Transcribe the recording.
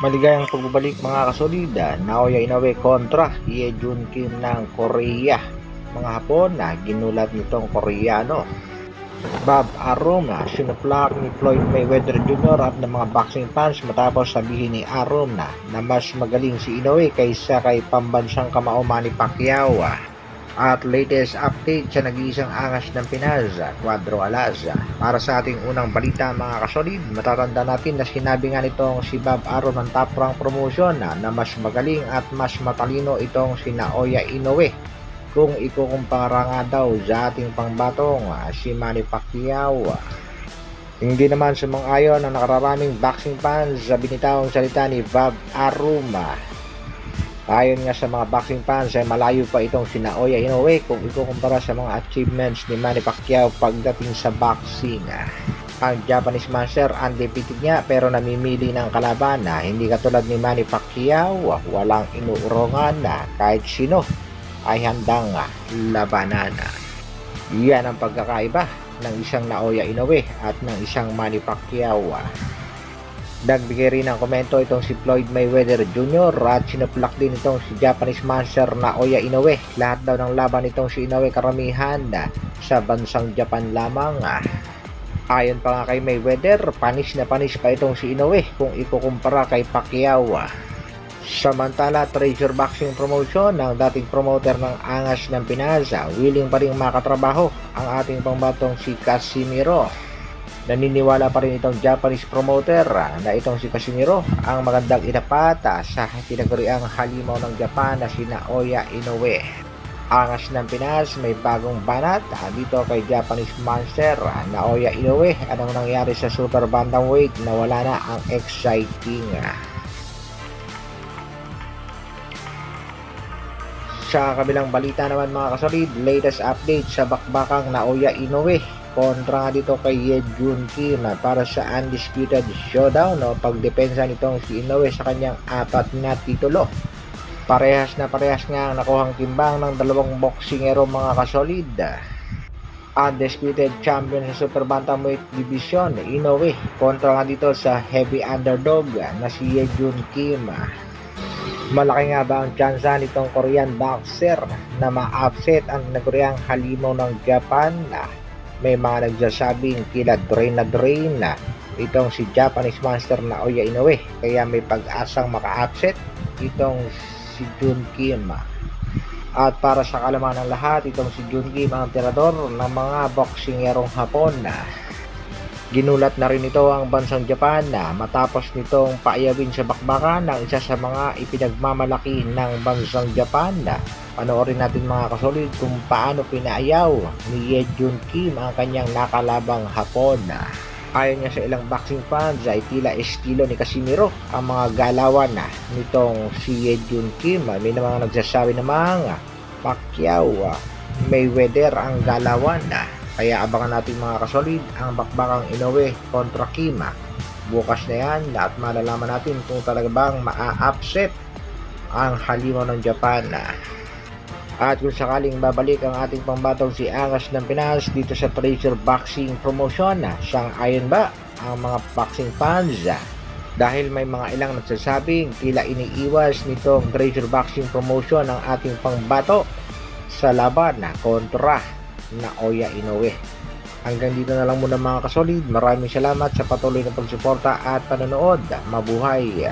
Maligayang pagbabalik mga kasolida, Naoya Inoue kontra Ye Jun Kim ng Korea. Mga Hapon na ginulat nitong Koreano. Bob Arum na sinuplak ni Floyd Mayweather Jr. at ng mga boxing fans matapos sabihin ni Arum na mas magaling si Inoue kaysa kay pambansang kamao Manny Pacquiao. At latest update sa nag-iisang angas ng Pinas, Cuadro Alaza. Para sa ating unang balita mga kasolid, matatanda natin na sinabi nga nitong si Bob Arum ng Top Rank Promotion na mas magaling at mas matalino itong si Naoya Inoue kung ikukumpara nga daw sa ating pangbatong si Manny Pacquiao. Hindi naman sumang-ayon ang nakararaming boxing fans sa binitawang salita ni Bob Arum. Ayon nga sa mga boxing fans ay malayo pa itong si Naoya Inoue kung ikukumpara sa mga achievements ni Manny Pacquiao pagdating sa boxing. Ang Japanese master undefeated niya pero namimili ng kalaban na hindi katulad ni Manny Pacquiao, walang inuurongan na kahit sino ay handang labanan. Yan ang pagkakaiba ng isang Naoya Inoue at ng isang Manny Pacquiao. Nagbigay rin ng komento itong si Floyd Mayweather Jr. at sinuplak din itong si Japanese master Naoya Inoue. Lahat daw ng laban itong si Inoue karamihan sa bansang Japan lamang. Ayon pa nga kay Mayweather, panis na panis pa itong si Inoue kung ikukumpara kay Pacquiao. Samantala, Treasure Boxing Promotion, ang dating promoter ng angas ng Pinas, willing pa rin makatrabaho ang ating pangbatong si Casimiro. Naniniwala pa rin itong Japanese promoter na itong si Casimiro ang magandang itapata sa tinaguriang halimaw ng Japan na si Naoya Inoue. Angas ng Pinas may bagong banat dito kay Japanese monster Naoya Inoue. Anong nangyari sa super bantamweight na wala na ang exciting? Sa kabilang balita naman mga kasolid, latest update sa bakbakang Naoya Inoue kontra nga dito kay Ye Jun Kim para sa undisputed showdown o pagdepensa nitong si Inoue sa kanyang 4 na titulo. Parehas nga ang nakuhang timbang ng dalawang boksingero mga kasolid. Undisputed champion sa super bantamweight division Inoue kontra nga dito sa heavy underdog na si Ye Jun Kim. Malaki nga ba ang tsansa nitong Korean boxer na ma-upset ang naguriang halimaw ng Japan? May mga nagsasabing tila drain na itong si Japanese master Naoya Inoue, kaya may pag-asang maka-upset itong si Jun Kim. At para sa kalaman ng lahat, itong si Jun Kim ang tirador ng mga boksingerong Hapon. Ginulat na rin ito ang bansang Japan matapos nitong paayawin sa bakbakan ng isa sa mga ipinagmamalaki ng bansang Japan. Panoorin natin mga kasolid kung paano pinaayaw ni Ye Jun Kim ang kanyang nakalabang Hapon. Ayon nga sa ilang boxing fans ay tila estilo ni Casimiro ang mga galawan nitong si Ye Jun Kim. May mga nagsasabi namang Pacquiao, Mayweather ang galawan. Kaya abangan natin mga kasolid ang bakbakang Inoue kontra Kim. Bukas na yan at malalaman natin kung talaga bang maa-upset ang halimaw ng Japan. At kung sakaling babalik ang ating pambatong si Angas ng Pinas dito sa Treasure Boxing Promotion, sang-ayon ba ang mga boxing fans? Dahil may mga ilang nagsasabing tila iniiwas nitong Treasure Boxing Promotion ang ating pangbato sa laban kontra Naoya Inoue. Hanggang dito na lang muna mga kasolid. Maraming salamat sa patuloy na pagsuporta at panonood. Mabuhay!